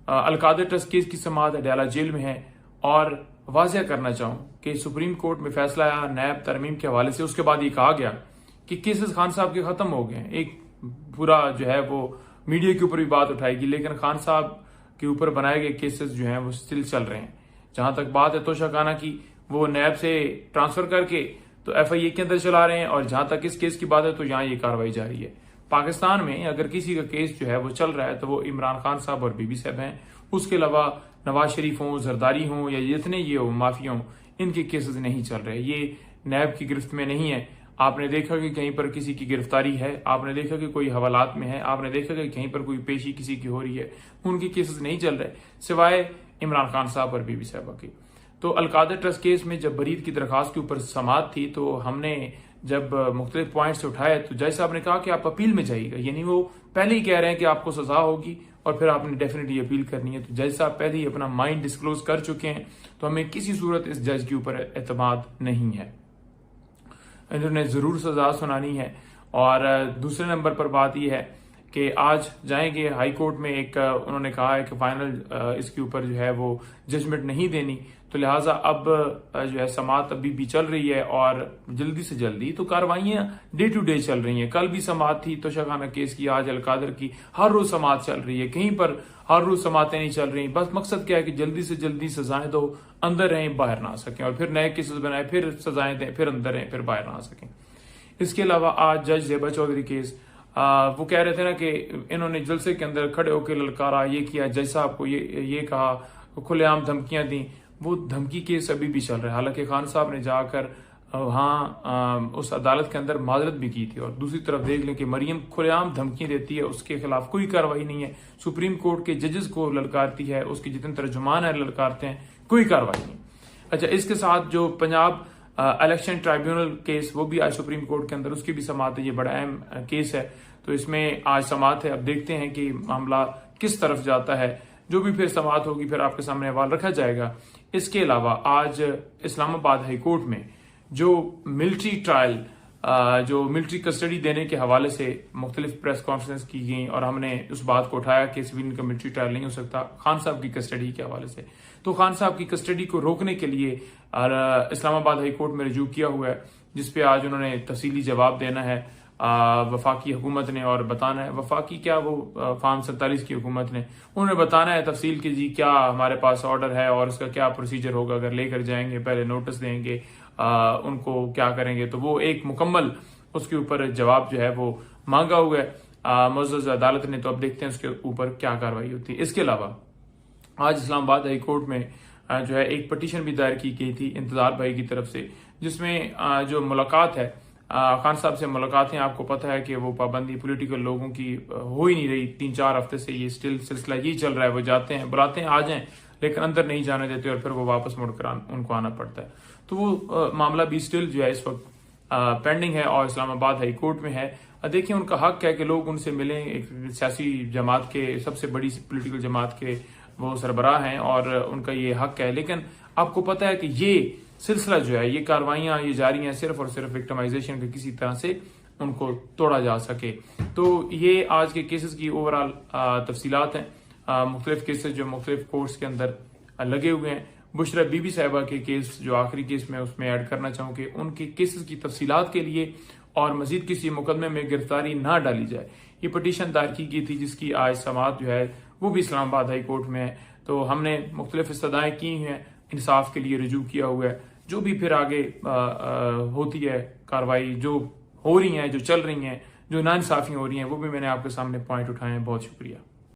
Al-Qadir trust case की समाअत Adiala jail में है। और वाज़ेह करना चाहूँ कि सुप्रीम कोर्ट में फैसला आया नैब तरमीम के हवाले से, उसके बाद ये कहा गया कि केसेस खान साहब के खत्म हो गए हैं। एक पूरा जो है वो मीडिया के ऊपर भी बात उठाएगी, लेकिन खान साहब के ऊपर बनाए गए केसेस जो हैं वो स्टिल चल रहे हैं। जहां तक बात है तोशाखाना की, वो नैब से ट्रांसफर करके तो FIA के अंदर चला रहे हैं, और जहां तक इस केस की बात है तो यहाँ ये कार्रवाई जारी है। पाकिस्तान में अगर किसी का केस जो है वो चल रहा है तो वो इमरान खान साहब और बीबी साहब हैं। उसके अलावा नवाज शरीफ हों, जरदारी हों, या जितने ये हो माफिया हों, इनके केसेस नहीं चल रहे। ये नैब की गिरफ्त में नहीं है। आपने देखा कि कहीं पर किसी की गिरफ्तारी है, आपने देखा कि कोई हवालात में है, आपने देखा कि कहीं पर कोई पेशी किसी की हो रही है, उनके केसेस नहीं चल रहे सिवाय इमरान खान साहब और बीबी साहबा की। तो अलकादर ट्रस्ट केस में जब बरीद की दरखास्त के ऊपर समाअत थी तो हमने जब मुख्तलिफ पॉइंट्स उठाए तो जज साहब ने कहा कि आप अपील में जाइएगा, यानी वो पहले ही कह रहे हैं कि आपको सजा होगी और फिर आपने डेफिनेटली अपील करनी है। तो जज साहब पहले ही अपना माइंड डिस्क्लोज कर चुके हैं, तो हमें किसी सूरत इस जज के ऊपर एतमाद नहीं है। इन्होंने जरूर सजा सुनानी है। और दूसरे नंबर पर बात यह है कि आज जाएंगे हाई कोर्ट में, एक उन्होंने कहा है कि फाइनल इसके ऊपर जो है वो जजमेंट नहीं देनी, तो लिहाजा अब जो है समाअत अभी भी चल रही है और जल्दी से जल्दी तो कार्रवाइयां डे टू डे चल रही हैं। कल भी समाअत थी तोशाखाना केस की, आज अलकादर की, हर रोज समाअत चल रही है। कहीं पर हर रोज समाअतें नहीं चल रही। बस मकसद क्या है कि जल्दी से जल्दी सजाएं दो, अंदर रहें बाहर ना आ सकें, और फिर नए केसेस बनाए, फिर सजाएं दें, फिर अंदर रहें, फिर बाहर ना आ सकें। इसके अलावा आज जज जेबा चौधरी केस, वो कह रहे थे ना कि इन्होंने जलसे के अंदर खड़े होकर ललकारा, ये किया, जज साहब को ये कहा, खुलेआम धमकियां दी। वो धमकी केस अभी भी चल रहा है। हालांकि खान साहब ने जाकर वहां उस अदालत के अंदर माजरत भी की थी, और दूसरी तरफ देख लें कि मरियम खुलेआम धमकी देती है, उसके खिलाफ कोई कार्रवाई नहीं है। सुप्रीम कोर्ट के जजेस को ललकारती है, उसके जितने तर्जुमान है ललकारते हैं, कोई कार्रवाई नहीं। अच्छा, इसके साथ जो पंजाब इलेक्शन ट्राइब्यूनल केस, वो भी आज सुप्रीम कोर्ट के अंदर, उसकी भी समाअत है। ये बड़ा अहम केस है, तो इसमें आज समाअत है। अब देखते हैं कि मामला किस तरफ जाता है। जो भी फिर समाअत होगी फिर आपके सामने हवाल रखा जाएगा। इसके अलावा आज इस्लामाबाद हाई कोर्ट में जो मिलिट्री ट्रायल, जो मिलिट्री कस्टडी देने के हवाले से मुख्तलिफ प्रेस कॉन्फ्रेंस की गई, और हमने उस बात को उठाया कि सिविलियन का मिलिट्री ट्रायल नहीं हो सकता खान साहब की कस्टडी के हवाले से। तो खान साहब की कस्टडी को रोकने के लिए इस्लामाबाद हाई कोर्ट में रजू किया हुआ है, जिसपे आज उन्होंने तफसीली जवाब देना है वफाकी हुकूमत ने, और बताना है, वफाकी क्या, वो फार्म 47 की हुकूमत ने, उन्होंने बताना है तफसील की जी क्या हमारे पास ऑर्डर है और उसका क्या प्रोसीजर होगा। अगर लेकर जाएंगे, पहले नोटिस देंगे, उनको क्या करेंगे, तो वो एक मुकम्मल उसके ऊपर जवाब जो है वो मांगा हुआ है मुअज़्ज़ज़ अदालत ने। तो अब देखते हैं उसके ऊपर क्या कार्रवाई होती है। इसके अलावा आज इस्लामाबाद हाई कोर्ट में जो है एक पटिशन भी दायर की गई थी इंतजार भाई की तरफ से, जिसमें जो मुलाकात है खान साहब से मुलाकातें, आपको पता है कि वो पाबंदी पॉलिटिकल लोगों की हो ही नहीं रही। 3-4 हफ्ते से ये स्टिल सिलसिला यही चल रहा है। वो जाते हैं, बुलाते हैं, आ जाएं, लेकिन अंदर नहीं जाने देते और फिर वो वापस मुड़कर उनको आना पड़ता है। तो वो मामला भी स्टिल जो है इस वक्त पेंडिंग है और इस्लामाबाद हाई कोर्ट में है। देखिए, उनका हक है कि लोग उनसे मिलें। एक सियासी जमात के, सबसे बड़ी पॉलिटिकल जमात के वो सरबराह हैं और उनका ये हक है, लेकिन आपको पता है कि ये सिलसिला जो है, ये कार्रवाइयां ये जारी हैं सिर्फ और सिर्फ विक्टिमाइजेशन के किसी तरह से उनको तोड़ा जा सके। तो ये आज के केसेस की ओवरऑल तफसीलात हैं। मुख्तलिफ केसेस जो मुख्तलिफ कोर्ट्स के अंदर लगे हुए हैं। बुशरा बीबी साहिबा के केस जो आखिरी केस में उसमें ऐड करना चाहूँ कि उनके केसेस की तफसीलात के लिए और मजीद किसी मुकदमे में गिरफ्तारी ना डाली जाए, ये पटिशन दायर की गई थी, जिसकी आज समाअत जो है वो भी इस्लामाबाद हाई कोर्ट में है। तो हमने मुख्तलिफ इस्तदाएं की हैं, इंसाफ के लिए रजू किया हुआ है। जो भी फिर आगे होती है कार्रवाई, जो हो रही हैं, जो चल रही हैं, जो नाइंसाफी हो रही हैं, वो भी मैंने आपके सामने पॉइंट उठाए हैं। बहुत शुक्रिया।